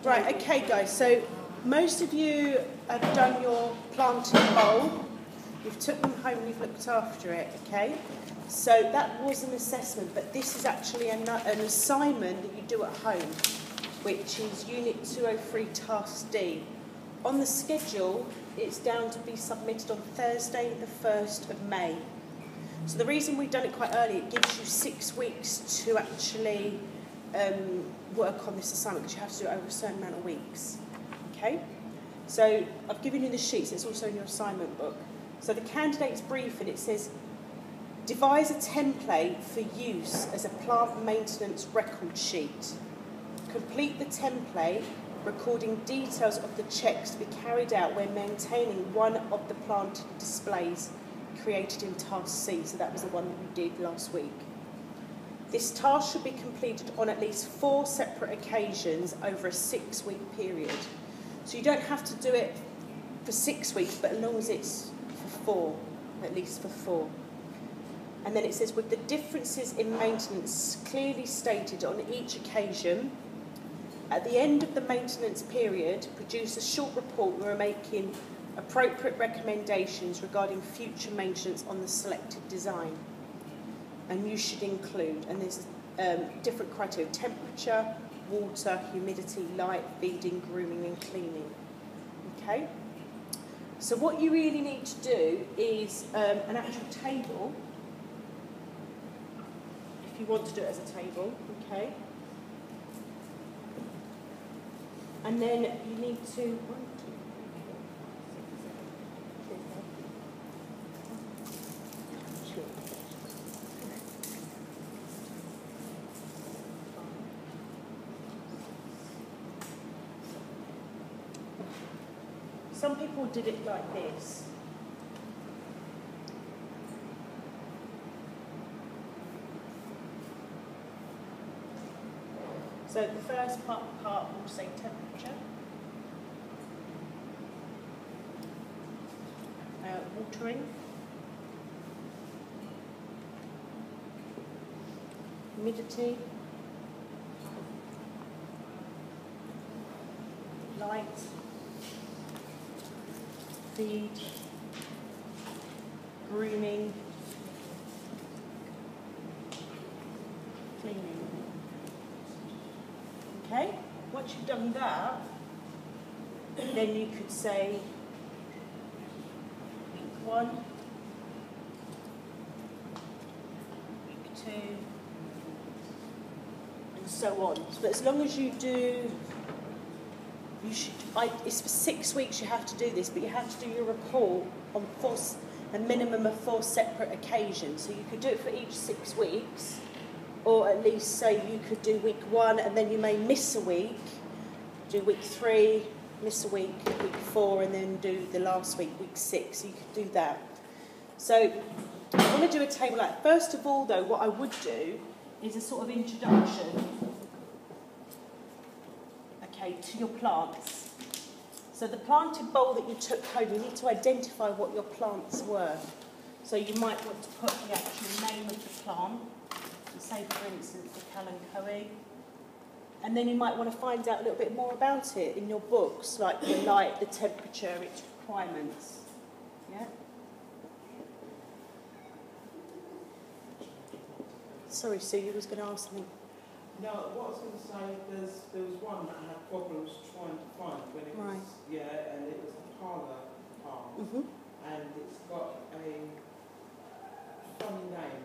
Right, okay guys, so most of you have done your planting bowl. You've took them home and you've looked after it, okay? So that was an assessment, but this is actually an assignment that you do at home, which is Unit 203 Task D. On the schedule, it's down to be submitted on Thursday, the 1st of May. So the reason we've done it quite early, it gives you 6 weeks to actually work on this assignment, because you have to do it over a certain amount of weeks. Okay? So I've given you the sheets, it's also in your assignment book. So the candidate's brief, and it says, devise a template for use as a plant maintenance record sheet. Complete the template, recording details of the checks to be carried out when maintaining one of the planted displays created in Task C. So that was the one that you did last week. This task should be completed on at least 4 separate occasions over a 6-week period. So you don't have to do it for 6 weeks, but as long as it's for 4, at least for 4. And then it says, with the differences in maintenance clearly stated on each occasion, at the end of the maintenance period, produce a short report where we're making appropriate recommendations regarding future maintenance on the selected design. And you should include, and there's different criteria: temperature, water, humidity, light, feeding, grooming and cleaning. Okay? So what you really need to do is an actual table, if you want to do it as a table, okay? And then you need to, some people did it like this. So the first part will say temperature, watering, humidity, light, feed, grooming, cleaning. Okay, once you've done that, then you could say week 1, week 2, and so on. But as long as you do, it's for 6 weeks you have to do this, but you have to do your report on a minimum of 4 separate occasions. So you could do it for each 6 weeks, or at least say you could do week 1 and then you may miss a week, do week 3, miss a week, week 4, and then do the last week, week 6. So you could do that. So I want to do a table like that. First of all, though, what I would do is a sort of introduction, okay, to your plants. So the planted bowl that you took home, you need to identify what your plants were. So you might want to put the actual name of the plant, say for instance the Kalanchoe, and then you might want to find out a little bit more about it in your books, like the light, the temperature, its requirements. Yeah? Sorry, Sue, you was going to ask me. No, what I was going to say, there was one that I had problems trying to find when it was, yeah, and it was a parlour palm, and it's got a funny name.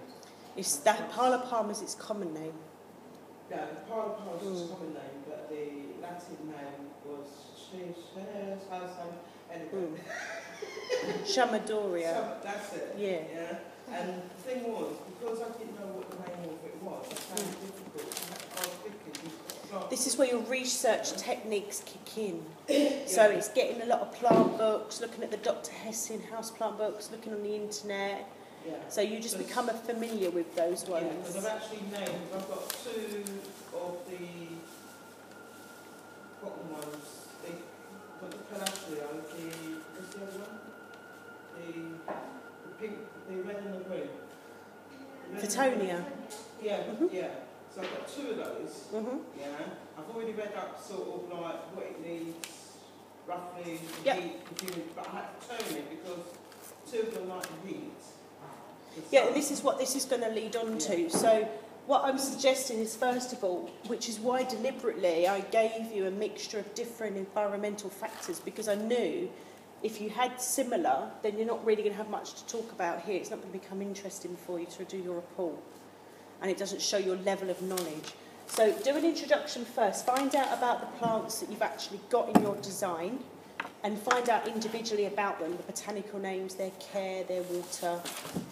It's that parlour palm is its common name. Yeah, the parlour palm is its common name, but the Latin name was anyway. Shamadoria. That's it. Yeah. And the thing was, because I didn't know what the name of it was, I found it difficult. I was thinking, this is where your research techniques kick in. So it's getting a lot of plant books, looking at the Dr. Hessin house plant books, looking on the internet. Yeah. So you just become familiar with those ones. Yeah, because I've actually named, I've got 2 of the cotton ones. Got the Calastria, what's the other one? The pink, the red and the green. Fittonia. Yeah, yeah. So I've got 2 2 of those. Yeah, I've already read up sort of like what it needs roughly, the heat, but I had to turn it because 2 of them like the heat. Yeah, and this is what this is going to lead on to. So what I'm suggesting is, first of all, which is why deliberately I gave you a mixture of different environmental factors, because I knew if you had similar, then you're not really going to have much to talk about here. It's not going to become interesting for you to do your report, and it doesn't show your level of knowledge. So do an introduction first. Find out about the plants that you've actually got in your design, and find out individually about them, the botanical names, their care, their water,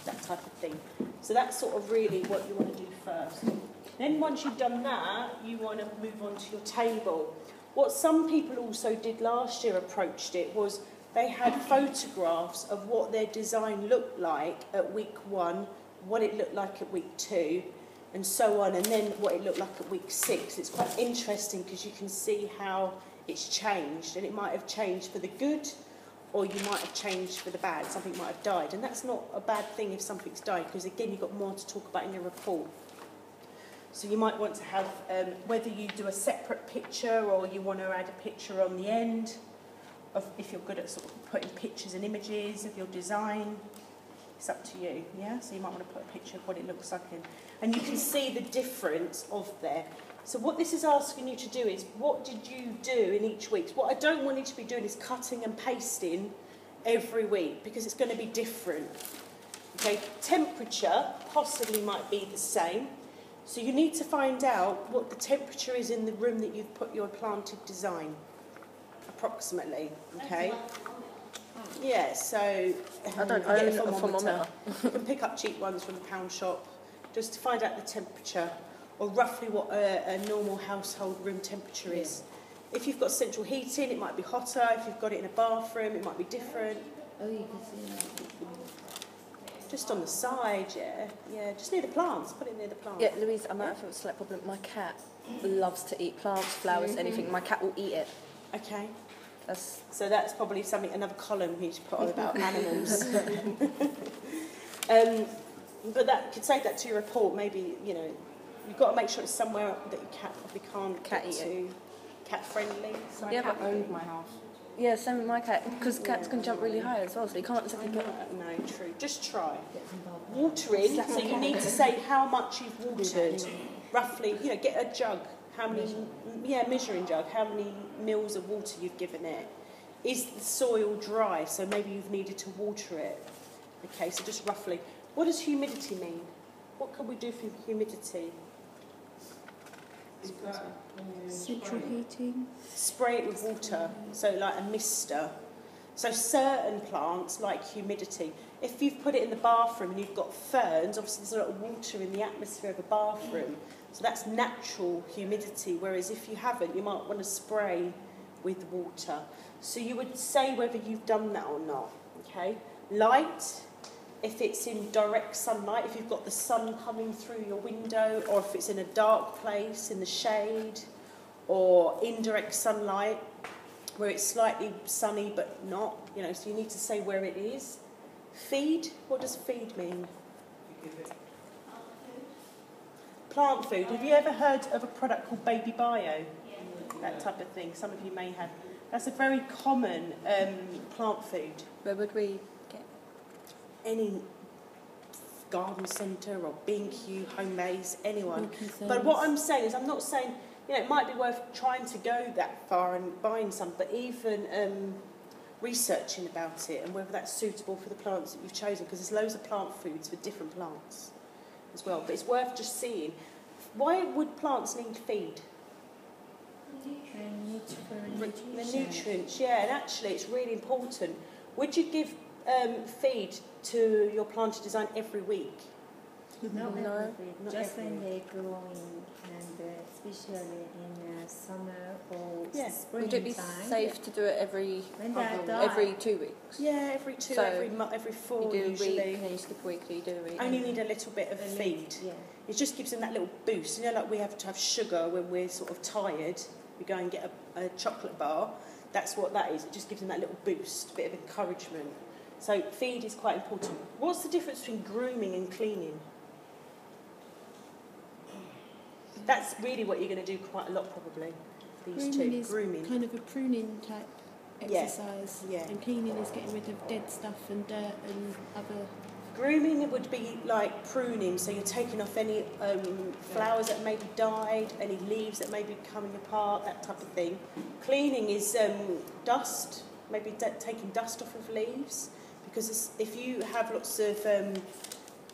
that type of thing. So that's sort of really what you want to do first. Then once you've done that, you want to move on to your table. What some people also did last year, approached it, was they had photographs of what their design looked like at week 1, what it looked like at week 2, and so on, and then what it looked like at week 6. It's quite interesting because you can see how it's changed, and it might have changed for the good, or you might have changed for the bad. Something might have died, and that's not a bad thing if something's died, because again you've got more to talk about in your report. So you might want to have, whether you do a separate picture or you want to add a picture on the end, of if you're good at sort of putting pictures and images of your design. It's up to you, yeah? So you might want to put a picture of what it looks like in. And you can see the difference of there. So what this is asking you to do is, what did you do in each week? What I don't want you to be doing is cutting and pasting every week, because it's going to be different. Okay, temperature possibly might be the same. So you need to find out what the temperature is in the room that you've put your planted design, approximately, okay? Yeah, so I don't own a thermometer. You can pick up cheap ones from the pound shop just to find out the temperature, or roughly what a normal household room temperature is. If you've got central heating, it might be hotter. If you've got it in a bathroom, it might be different. Oh, you can see that. Just on the side, yeah, just near the plants. Put it near the plants. Yeah, Louise, I might have a slight problem. My cat loves to eat plants, flowers, anything. My cat will eat it. Okay. So that's probably something, another column you should put on about animals. But that could say that to your report. Maybe, you know, you've got to make sure it's somewhere that your cat probably can't get to. Cat friendly. So my cat owned my house. Yeah, same with my cat, because cats can jump really high as well, so you can't exactly get... No, true. Just try. Watering, so you need to say how much you've watered. Roughly, you know, get a jug. How many, measuring jug, how many mils of water you've given it. Is the soil dry, so maybe you've needed to water it. Okay, so just roughly. What does humidity mean? What can we do for humidity? Central heating. Spray it with water, so like a mister. So certain plants like humidity. If you've put it in the bathroom and you've got ferns, obviously there's a lot of water in the atmosphere of a bathroom. So that's natural humidity, whereas if you haven't, you might want to spray with water. So you would say whether you've done that or not, okay? Light, if it's in direct sunlight, if you've got the sun coming through your window, or if it's in a dark place, in the shade, or indirect sunlight, where it's slightly sunny but not, you know, so you need to say where it is. Feed, what does feed mean? Plant food. Have you ever heard of a product called Baby Bio? That type of thing. Some of you may have. That's a very common plant food. Where would we get? Any garden centre or B&Q, home base, anyone. But what I'm saying is, I'm not saying, you know, it might be worth trying to go that far and buying some, but even researching about it and whether that's suitable for the plants that you've chosen, because there's loads of plant foods for different plants as well. But it's worth just seeing. Why would plants need feed? The nutrients, yeah, and actually it's really important. Would you give feed to your planted design every week? No, Not just every when they're growing, and especially in summer or spring. Would it be safe to do it every 2 weeks? Yeah, every 2, So every month, every 4 you do usually. a week, and then you skip a week, you do a week. Only need a little bit of feed. Yeah. It just gives them that little boost. You know, like we have to have sugar when we're sort of tired. We go and get a chocolate bar. That's what that is. It just gives them that little boost, bit of encouragement. So feed is quite important. What's the difference between grooming and cleaning? That's really what you're going to do quite a lot probably. These Grooming two. Grooming. Kind of a pruning type exercise. Yeah. And cleaning is getting rid of dead stuff and dirt and other... Grooming would be like pruning, so you're taking off any flowers that maybe died, any leaves that may be coming apart, that type of thing. Cleaning is dust, maybe taking dust off of leaves, because if you have lots of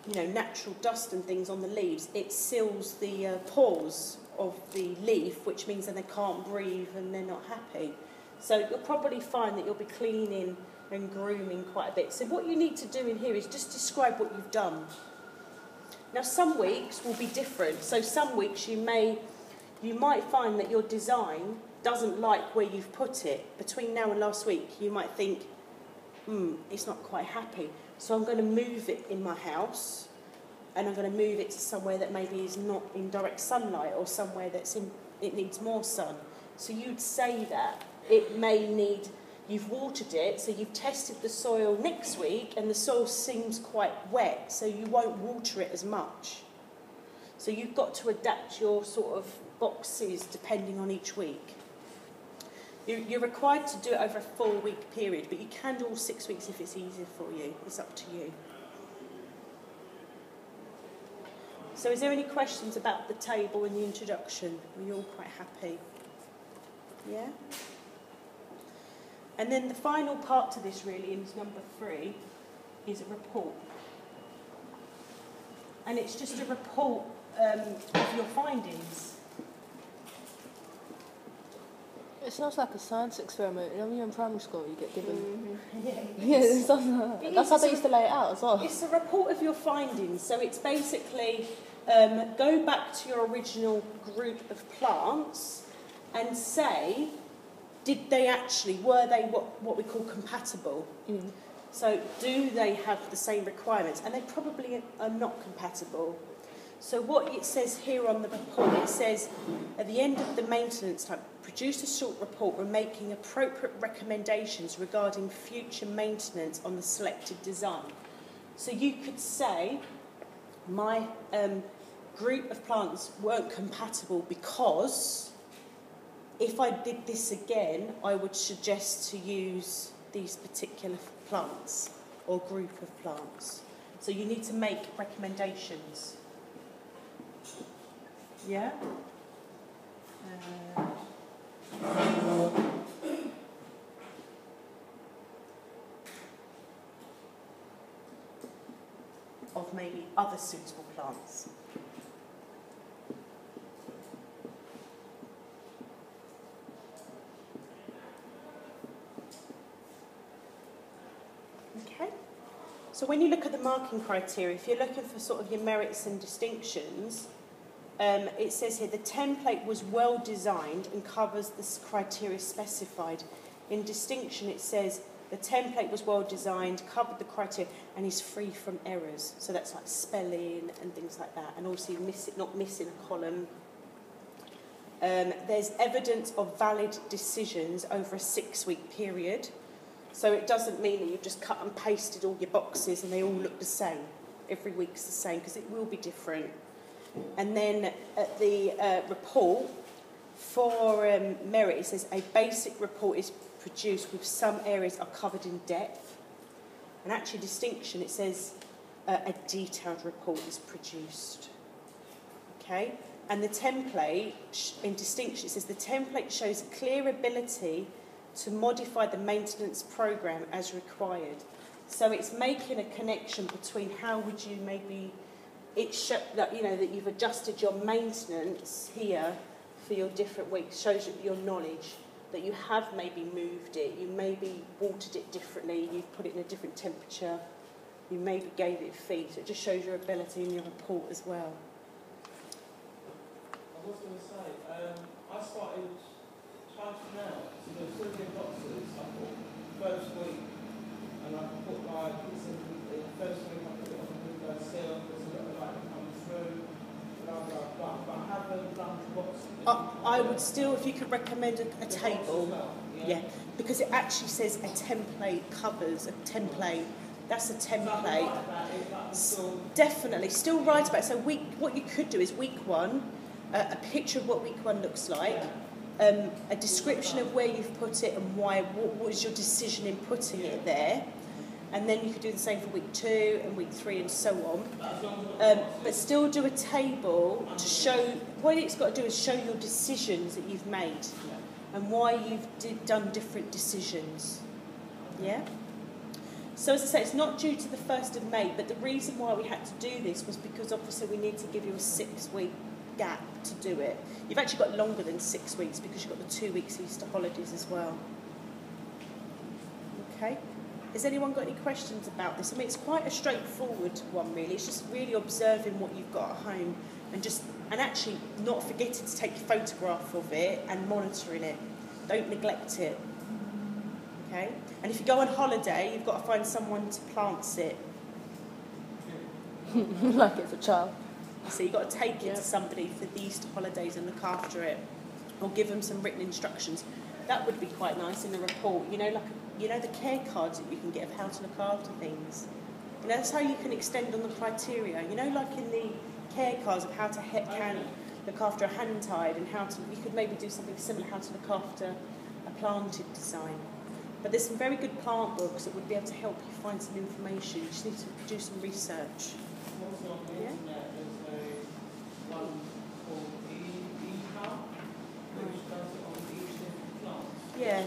natural dust and things on the leaves, it seals the pores of the leaf, which means that they can't breathe and they're not happy. So you'll probably find that you'll be cleaning and grooming quite a bit. So what you need to do in here is just describe what you've done. Now some weeks will be different. So some weeks you might find that your design doesn't like where you've put it. Between now and last week you might think, it's not quite happy. So I'm going to move it in my house, and I'm going to move it to somewhere that maybe is not in direct sunlight, or somewhere it needs more sun. So you'd say that it may need, you've watered it, so you've tested the soil next week and the soil seems quite wet, so you won't water it as much. So you've got to adapt your sort of boxes depending on each week. You're required to do it over a 4-week period, but you can do all 6 weeks if it's easier for you. It's up to you. So is there any questions about the table and the introduction? Are you all quite happy? Yeah? And then the final part to this really, is number 3, is a report. And it's just a report of your findings. It sounds like a science experiment. You know, when you're in primary school, you get given... Mm-hmm. Yeah, it sounds like that. That's how they used to lay it out as well. It's a report of your findings. So it's basically go back to your original group of plants and say, were they what we call compatible? Mm. So do they have the same requirements? And they probably are not compatible. So what it says here on the report, it says, at the end of the maintenance time, produce a short report when making appropriate recommendations regarding future maintenance on the selected design. So you could say, my group of plants weren't compatible because if I did this again, I would suggest to use these particular plants or group of plants. So you need to make recommendations. Yeah? Of maybe other suitable plants. Okay. So when you look at the marking criteria, if you're looking for sort of your merits and distinctions, it says here, the template was well designed and covers the criteria specified. In distinction, it says, the template was well designed, covered the criteria, and is free from errors. So that's like spelling and things like that. And also not missing a column. There's evidence of valid decisions over a 6-week period. So it doesn't mean that you've just cut and pasted all your boxes and they all look the same. Every week's the same, because it will be different. And then at the report, for merit, it says a basic report is produced with some areas are covered in depth. And actually distinction, it says a detailed report is produced. Okay? And the template, in distinction, it says the template shows a clear ability to modify the maintenance programme as required. So it's making a connection between how would you maybe... that you've adjusted your maintenance here for your different weeks, shows your knowledge, that you have maybe moved it, you maybe watered it differently, you've put it in a different temperature, you maybe gave it feed, so it just shows your ability in your report as well. I was going to say, I started typing out, so there's still in boxes, I thought, first week, and I put like, it's in the first week I put it on the window sill, there's a little light coming through, blah, blah, blah, but I haven't done the boxes. I would still, if you could recommend a table, well, yeah, because it actually says a template covers a template. That's a template. Definitely, still write about it. So what you could do is week 1, a picture of what week 1 looks like, a description of where you've put it and why, what was your decision in putting it there, and then you could do the same for week 2 and week 3 and so on. But still do a table to show, what it's got to do is show your decisions that you've made and why you've done different decisions. Yeah? So as I say, it's not due to the 1st of May, but the reason why we had to do this was because obviously we need to give you a 6-week gap to do it. You've actually got longer than 6 weeks because you've got the 2 weeks Easter holidays as well. Okay? Has anyone got any questions about this? I mean, it's quite a straightforward one, really. It's just really observing what you've got at home and actually not forgetting to take a photograph of it and monitoring it. Don't neglect it. Okay? And if you go on holiday, you've got to find someone to plant it. Like it's a child. So you've got to take it to somebody for the Easter holidays and look after it, or give them some written instructions. That would be quite nice in the report. You know, like the care cards that you can get of how to look after things. You know, that's how you can extend on the criteria. You know, like in the care cards of how to look after a hand tied and you could maybe do something similar, how to look after a planted design. But there's some very good plant books that would be able to help you find some information. You just need to do some research. Yeah? One called which does it on each different plants. Yeah.